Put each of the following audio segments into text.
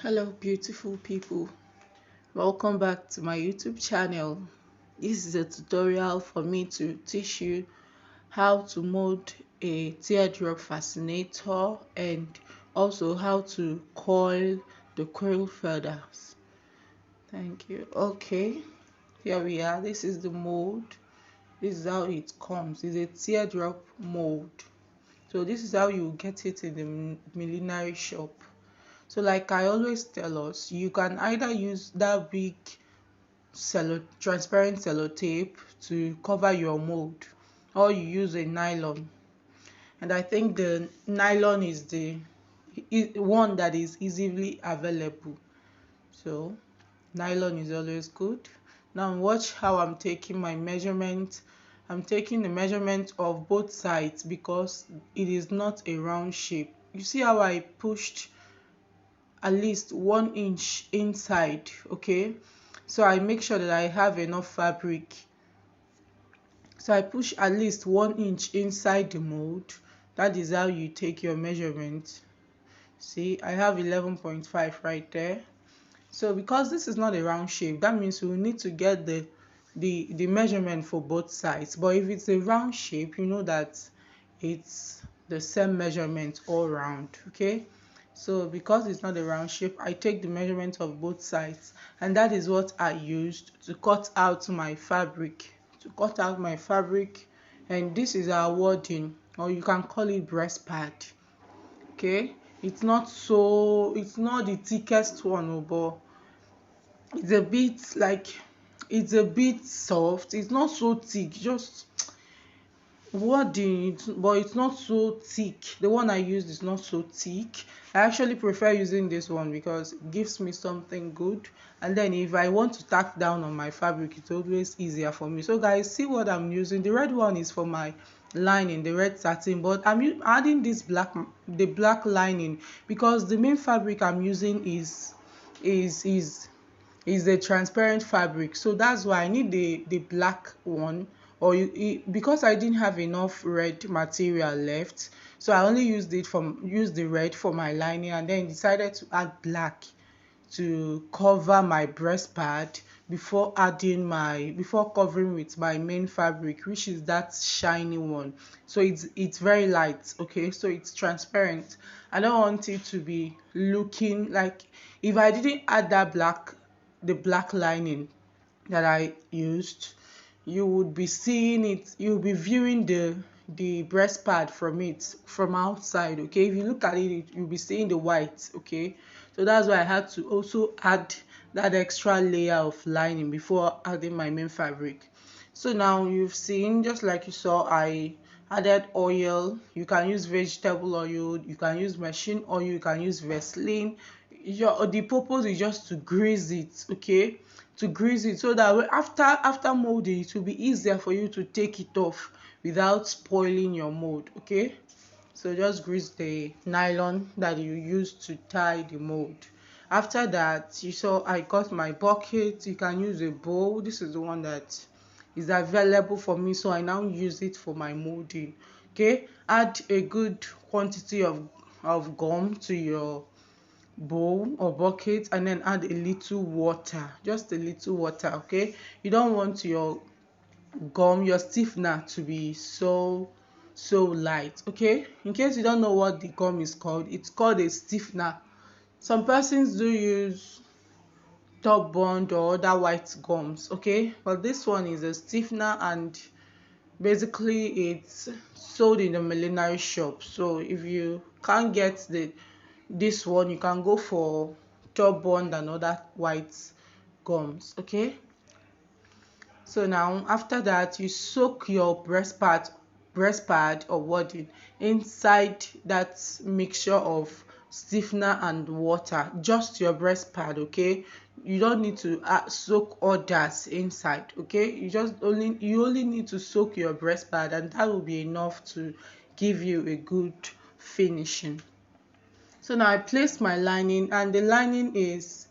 Hello beautiful people, welcome back to my YouTube channel. This is a tutorial for me to teach you how to mold a teardrop fascinator and also how to coil the quill feathers. Thank you. Okay, here we are. This is the mold. This is how it comes. It's a teardrop mold. So this is how you get it in the millinery shop. So like I always tell us, you can either use that big transparent sellotape to cover your mold, or you use a nylon. And I think the nylon is the one that is easily available. So nylon is always good. Now watch how I'm taking my measurement. I'm taking the measurement of both sides because it is not a round shape. You see how I pushed at least 1 inch inside. Okay, so I make sure that I have enough fabric. So I push at least 1 inch inside the mold. That is how you take your measurement. See, I have 11.5 right there. So because this is not a round shape, that means we need to get the measurement for both sides. But if it's a round shape, you know that it's the same measurement all round. Okay, so because it's not a round shape, I take the measurement of both sides, and that is what I used to cut out my fabric. And this is our wording, or you can call it breast pad. Okay, it's not the thickest one, but it's a bit like, it's a bit soft. It's not so thick, just wording, but it's not so thick. The one I used is not so thick. I actually prefer using this one because it gives me something good, and then if I want to tack down on my fabric, it's always easier for me. So guys, see what I'm using. The red one is for my lining, the red satin, but I'm adding this black lining because the main fabric I'm using is is is a transparent fabric, so that's why I need the black one. Or because I didn't have enough red material left, so I only used the red for my lining, and then decided to add black to cover my breast pad before covering with my main fabric, which is that shiny one. So it's very light. Okay, so it's transparent. I don't want it to be looking like, if I didn't add the black lining that I used, you would be seeing it, you'll be viewing the breast pad from outside. Okay, if you look at it, you'll be seeing the white. Okay, so that's why I had to also add that extra layer of lining before adding my main fabric. So now you've seen, just like you saw, I added oil. You can use vegetable oil, you can use machine oil, you can use Vaseline. The purpose is just to grease it. Okay, to grease it so that after molding, it will be easier for you to take it off without spoiling your mold. Okay, so just grease the nylon that you use to tie the mold. After that, you saw I got my bucket. You can use a bowl. This is the one that is available for me, so I now use it for my molding. Okay, add a good quantity of gum to your bowl or bucket, and then add a little water, just a little water. Okay, you don't want your stiffener to be so light. Okay, in case you don't know what the gum is called, it's called a stiffener. Some persons do use top bond or other white gums. Okay, but this one is a stiffener, and basically it's sold in the millinery shop. So if you can't get this one, you can go for top bond and other white gums. Okay, so now after that, you soak your breast pad or wadding inside that mixture of stiffener and water, just your breast pad. Okay, you don't need to soak others inside. Okay, you only need to soak your breast pad, and that will be enough to give you a good finishing. So now I place my lining, and the lining is,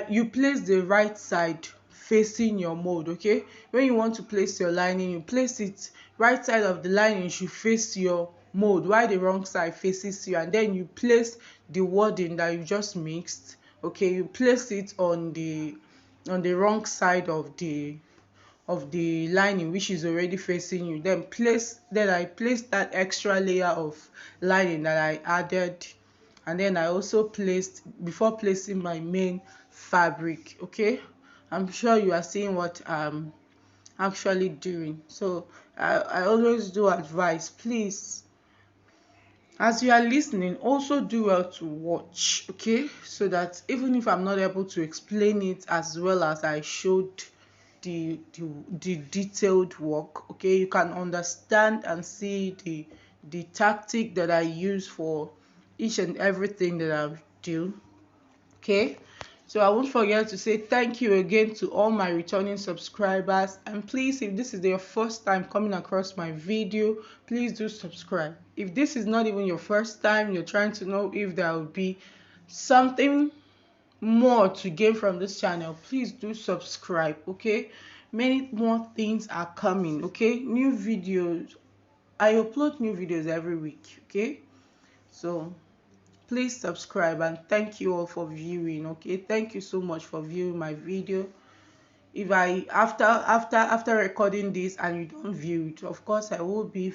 you place the right side facing your mold. Okay, when you want to place your lining, you place it right side of the lining should face your mold, while the wrong side faces you, and then you place the wadding that you just mixed okay, you place it on the wrong side of the lining, which is already facing you. Then I placed that extra layer of lining that I added, and then I also placed, before placing my main fabric. Okay, I'm sure you are seeing what I'm actually doing. So I always do advise, please, as you are listening, also do well to watch, okay, so that even if I'm not able to explain it as well as I showed the detailed work, okay, you can understand and see the tactic that I use for each and everything that I do. Okay, so I won't forget to say thank you again to all my returning subscribers, and please, if this is your first time coming across my video, please do subscribe. If this is not even your first time, you're trying to know if there will be something more to gain from this channel, please do subscribe. Okay, many more things are coming. Okay, new videos, I upload new videos every week. Okay, so please subscribe, and thank you all for viewing. Okay, thank you so much for viewing my video. If I after recording this and you don't view it, of course I will be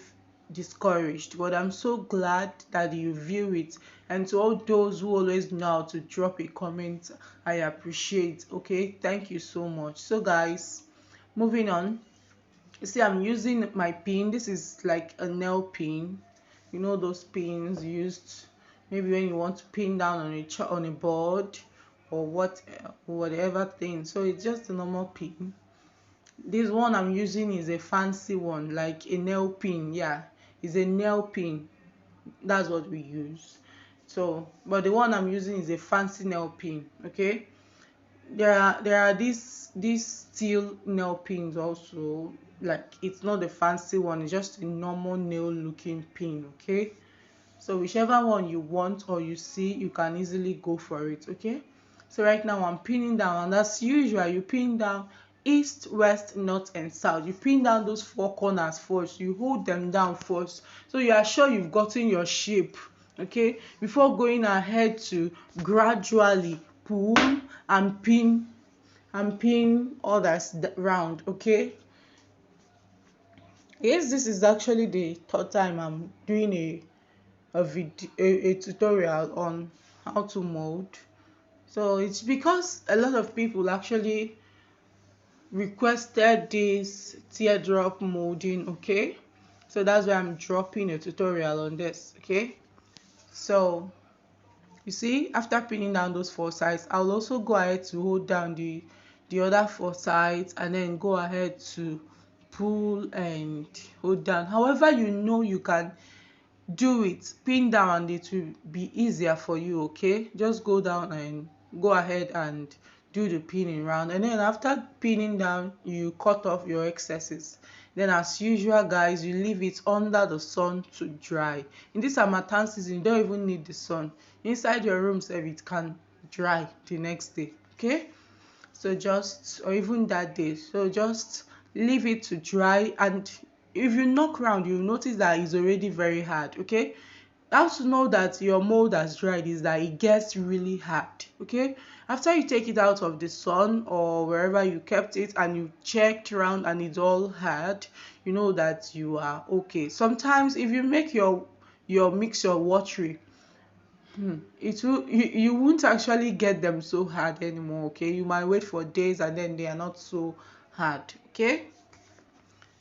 discouraged, but I'm so glad that you view it. And to all those who always know how to drop a comment, I appreciate. Okay, thank you so much. So guys, moving on, you see I'm using my pin. This is like a nail pin, you know, those pins used maybe when you want to pin down on a board or whatever thing. So it's just a normal pin. This one I'm using is a fancy one, like a nail pin. Yeah, it's a nail pin, that's what we use. So but the one I'm using is a fancy nail pin. Okay, there are these steel nail pins also, like it's not a fancy one, it's just a normal nail looking pin. Okay, so whichever one you want or you see, you can easily go for it. Okay, so right now I'm pinning down, and as usual, you pin down east, west, north and south. You pin down those four corners first, you hold them down first, so you are sure you've gotten your shape. Okay, before going ahead to gradually pull and pin others round. Okay, yes, this is actually the third time I'm doing a tutorial on how to mold. So it's because a lot of people actually requested this teardrop molding. Okay, so that's why I'm dropping a tutorial on this. Okay, so you see, after pinning down those four sides, I'll also go ahead to hold down the other four sides, and then go ahead to pull and hold down. However, you know, you can do it pin down and it will be easier for you. Okay, just go down and go ahead and do the pinning round, and then after pinning down, you cut off your excesses. Then as usual guys, you leave it under the sun to dry. In this harmattan season, you don't even need the sun. Inside your room sef, it can dry the next day. Okay, so just, or even that day, so just leave it to dry. And if you knock around, you notice that it's already very hard. Okay, how to know that your mold has dried is that it gets really hard. Okay, after you take it out of the sun or wherever you kept it and you checked around and it's all hard, you know that you are okay. Sometimes if you make your mixture watery, you won't actually get them so hard anymore. Okay, you might wait for days and then they are not so hard. Okay,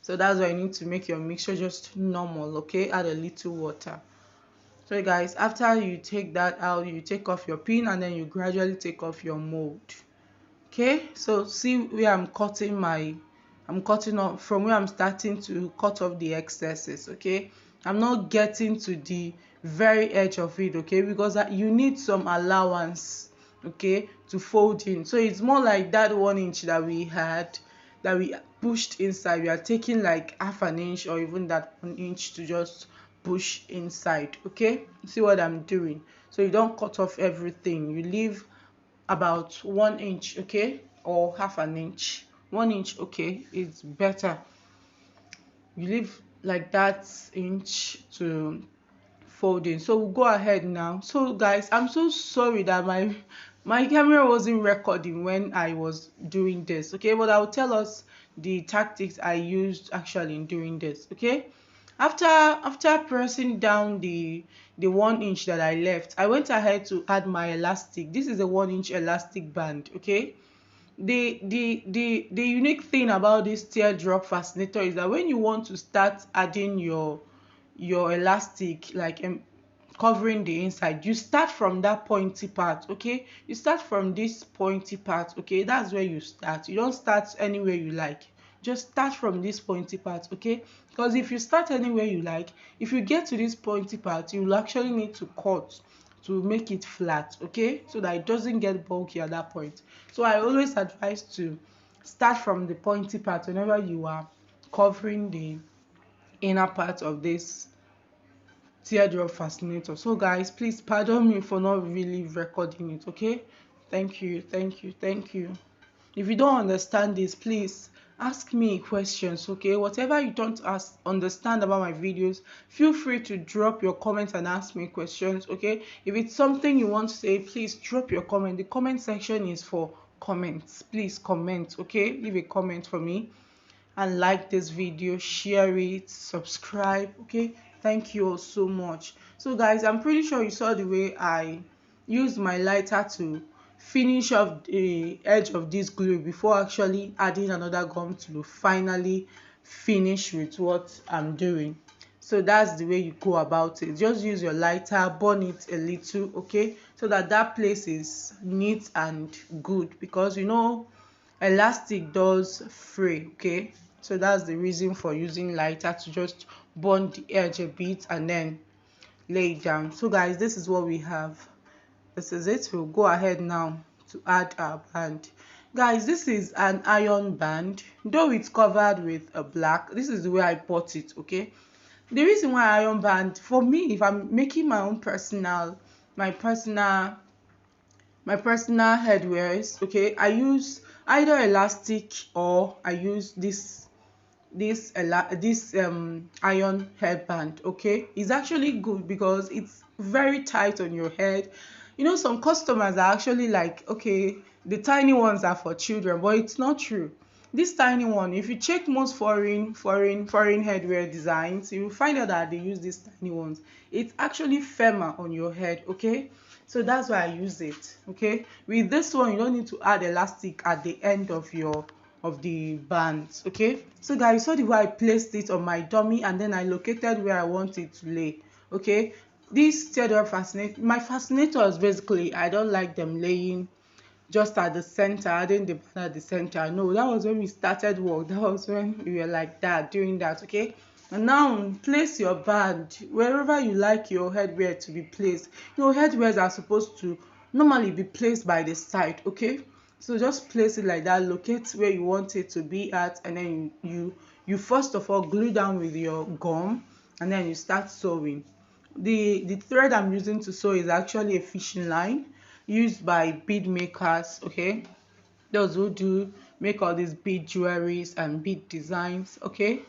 so that's why you need to make your mixture just normal. Okay, add a little water. So guys, after you take that out, you take off your pin and then you gradually take off your mold. Okay, so see where I'm cutting off from, where I'm starting to cut off the excesses. Okay, I'm not getting to the very edge of it. Okay, because you need some allowance, okay, to fold in. So it's more like that 1 inch that we had, that we pushed inside, we are taking like half an inch or even that 1 inch to just push inside. Okay, see what I'm doing? So you don't cut off everything, you leave about 1 inch. Okay, or half an inch. 1 inch, okay, it's better. You leave like that inch to folding. So we'll go ahead now. So guys, I'm so sorry that My camera wasn't recording when I was doing this, okay, but I'll tell us the tactics I used actually in doing this, okay. After pressing down the 1 inch that I left, I went ahead to add my elastic. This is a 1 inch elastic band, okay. The unique thing about this teardrop fascinator is that when you want to start adding your elastic, like covering the inside, you start from that pointy part, okay. You start from this pointy part, okay. That's where you start. You don't start anywhere you like. Just start from this pointy part, okay. Because if you start anywhere you like, if you get to this pointy part, you will actually need to cut to make it flat, okay, so that it doesn't get bulky at that point. So I always advise to start from the pointy part whenever you are covering the inner part of this teardrop fascinator. So guys, please pardon me for not really recording it, okay. Thank you, thank you, thank you. If you don't understand this, please ask me questions, okay. Whatever you don't understand about my videos, feel free to drop your comments and ask me questions, okay. If it's something you want to say, please drop your comment. The comment section is for comments. Please comment, okay. Leave a comment for me and like this video, share it, subscribe, okay. Thank you all so much. So guys, I'm pretty sure you saw the way I used my lighter to finish off the edge of this glue before actually adding another gum to finally finish with what I'm doing. So that's the way you go about it. Just use your lighter, burn it a little, okay, so that that place is neat and good, because you know elastic does fray, okay. So that's the reason for using lighter, to just burn the edge a bit and then lay it down. So guys, this is what we have. This is it. We'll go ahead now to add our band. Guys, this is an iron band, though it's covered with a black. This is the way I bought it, okay. The reason why iron band, for me, if I'm making my own my personal headwears, okay, I use either elastic or I use this iron headband, okay. It's actually good because it's very tight on your head. You know, some customers are actually like, okay, the tiny ones are for children, but it's not true. This tiny one, if you check most foreign headwear designs, you will find out that they use these tiny ones. It's actually firmer on your head, okay. So that's why I use it, okay. With this one, you don't need to add elastic at the end of the bands, okay. So guys, you saw the way I placed it on my dummy, and then I located where I want it to lay, okay. This teardrop fascinator, my fascinators, basically I don't like them laying just at the center, adding the band at the center. No, that was when we started work. That was when we were like that, doing that, okay. And now place your band wherever you like your headwear to be placed. You know, headwears are supposed to normally be placed by the side, okay. So just place it like that, locate where you want it to be at, and then you first of all glue down with your gum, and then you start sewing. The thread I'm using to sew is actually a fishing line used by bead makers, okay. Those who do make all these bead jewelries and bead designs, okay.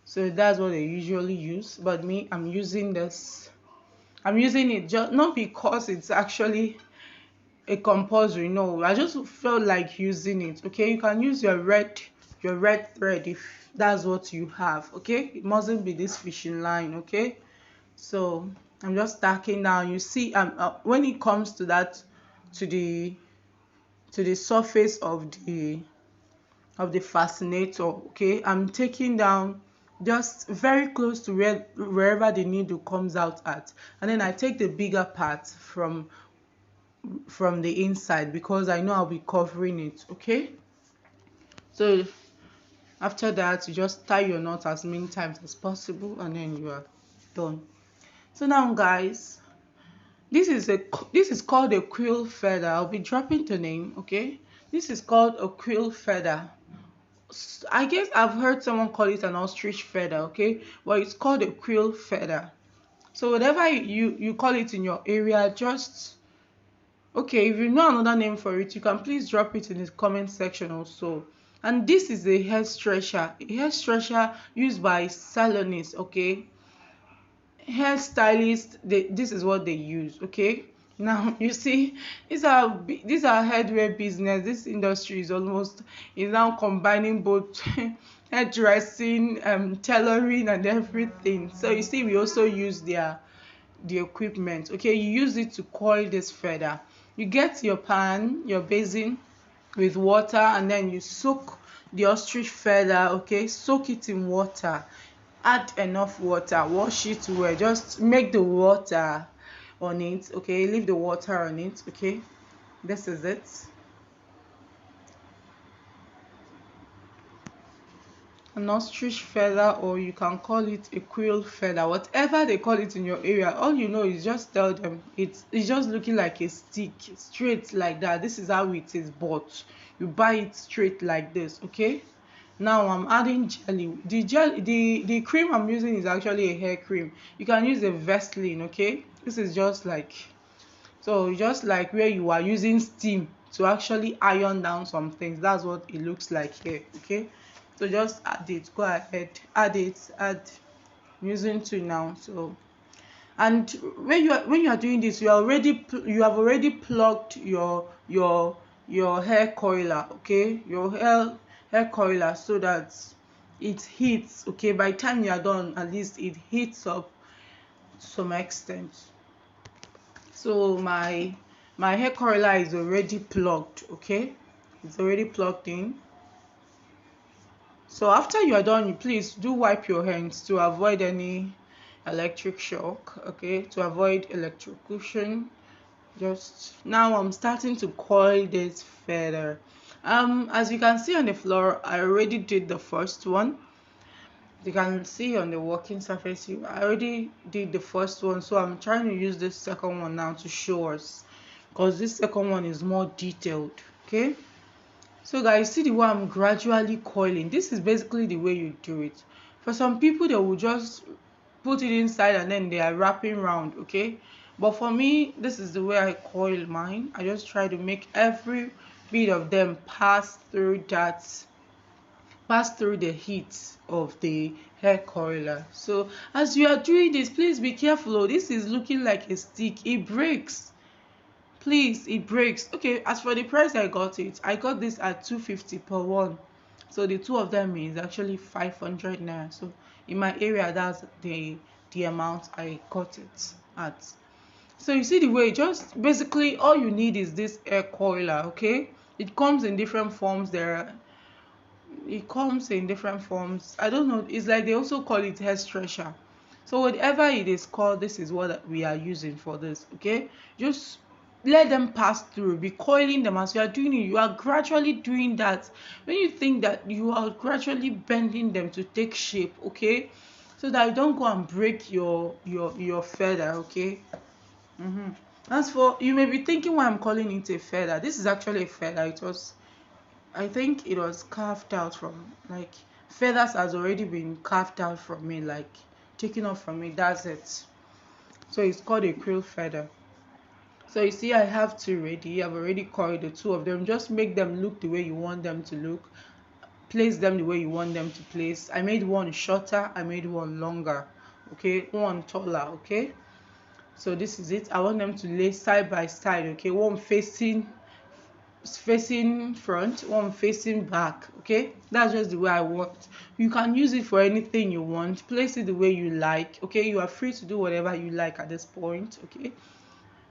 So that's what they usually use, but me, I'm using it just not because it's actually a compulsory. No, I just felt like using it, okay. You can use your red thread if that's what you have, okay. It mustn't be this fishing line, okay. So I'm just stacking down. You see, when it comes to that, to the surface of the fascinator, okay, I'm taking down just very close to wherever the needle comes out at, and then I take the bigger part from the inside, because I know I'll be covering it, okay. So after that, you just tie your knot as many times as possible, and then you are done. So now guys, this is called a quill feather. I'll be dropping the name, okay. This is called a quill feather. I guess I've heard someone call it an ostrich feather, okay, but it's called a quill feather. So whatever you call it in your area, just okay. If you know another name for it, you can please drop it in the comment section also. And this is a hair stretcher used by salonists, okay. Hairstylists, this is what they use, okay. Now you see, these are headwear business. This industry is now combining both hairdressing, tailoring, and everything. So you see, we also use the equipment. Okay, you use it to coil this feather. You get your pan, your basin with water, and then you soak the ostrich feather. Okay, soak it in water, add enough water, wash it well, just make the water on it. Okay, leave the water on it. Okay, this is it. An ostrich feather, or you can call it a quill feather, whatever they call it in your area. All you know is just tell them it's just looking like a stick, straight like that. This is how it is bought. You buy it straight like this. Okay, now I'm adding jelly. The cream I'm using is actually a hair cream. You can use a Vaseline. Okay, this is just like where you are using steam to actually iron down some things. That's what it looks like here. Okay, so just add it. Go ahead, add. I'm using two now. So, and when you are doing this, you have already plugged your hair coiler. Okay, your hair coiler, so that it heats. Okay, by the time you are done, at least it heats up to some extent. So my hair curler is already plugged. Okay, it's already plugged in. So after you are done, you please do wipe your hands to avoid any electric shock. Okay, to avoid electrocution. Just now I'm starting to coil this feather. As you can see on the floor, I already did the first one. You can see on the working surface, I already did the first one, so I'm trying to use this second one now to show us, because this second one is more detailed. Okay, so guys, see the way I'm gradually coiling. This is basically the way you do it. For some people, they will just put it inside and then they are wrapping around. Okay, but for me, this is the way I coil mine. I just try to make every bit of them pass through the heat of the hair curler. So as you are doing this, please be careful. Oh, this is looking like a stick. It breaks. Please, it breaks. Okay, as for the price I got this at 250 per one. So the two of them is actually 500 naira. So in my area, that's the amount I got it at. So you see the way, just basically all you need is this hair coiler. Okay, it comes in different forms. It comes in different forms. I don't know, it's like they also call it hair stretcher. So whatever it is called, this is what we are using for this. Okay, just let them pass through, be coiling them. As you are doing it, you are gradually doing that. When you think that, you are gradually bending them to take shape. Okay, so that you don't go and break your feather. Okay. As for, you may be thinking why I'm calling it a feather. This is actually a feather. I think it was carved out from, like, feathers has already been carved out from me, like taken off from me. That's it. So it's called a quill feather. So you see, I have two ready. I've already coiled the two of them. Just make them look the way you want them to look. Place them the way you want them to place. I made one shorter. I made one longer. Okay, one taller. Okay. So this is it. I want them to lay side by side. Okay, one facing front, one facing back. Okay, that's just the way I want. You can use it for anything you want, place it the way you like. Okay, you are free to do whatever you like at this point. Okay,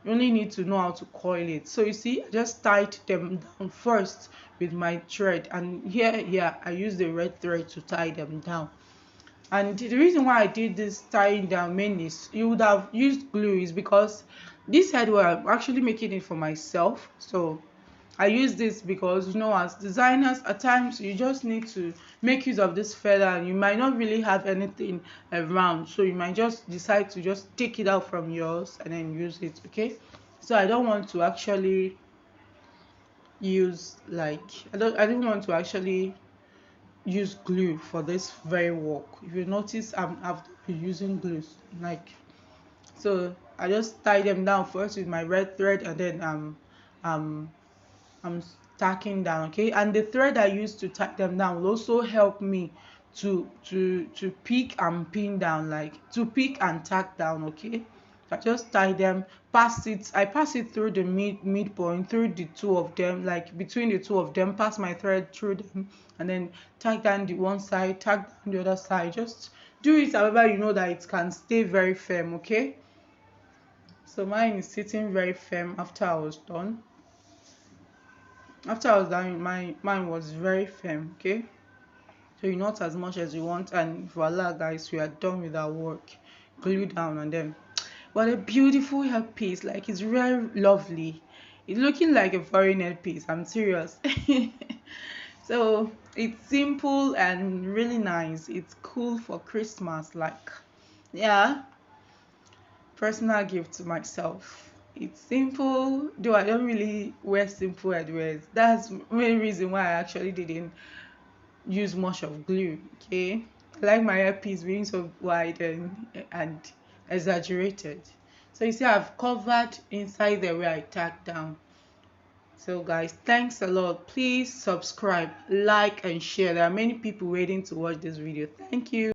you only need to know how to coil it. So you see, I just tied them down first with my thread, and here I use the red thread to tie them down. And the reason why I did this tying down mainly is, you would have used glue, is because this headwear I'm actually making it for myself. So I use this because, as designers, at times you just need to make use of this feather, and you might not really have anything around, so you might just decide to just take it out from yours and then use it. Okay, so I don't want to actually use, like, I didn't want to actually use glue for this very work. If you notice, I've been using glue, like, so I just tie them down first with my red thread, and then um I'm tacking down. Okay, and the thread I use to tack them down will also help me to pick and pin down, like to pick and tack down. Okay, I just tie them, I pass it through the midpoint, through the two of them, like between the two of them, pass my thread through them, and then tag down the one side, tag down the other side. Just do it however you know that it can stay very firm. Okay, so mine is sitting very firm after I was done. After I was done, mine was very firm. Okay, so you knot as much as you want, and voila guys, we are done with our work. Glue down on them. What a beautiful headpiece, like it's very lovely. It's looking like a foreign headpiece, I'm serious. So it's simple and really nice. It's cool for Christmas, like, yeah, personal gift to myself. It's simple, though I don't really wear simple headwears. That's the main reason why I actually didn't use much of glue. Okay, I like my earpiece being so wide and exaggerated. So you see I've covered inside there where I tacked down. So guys, thanks a lot. Please subscribe, like and share. There are many people waiting to watch this video. Thank you.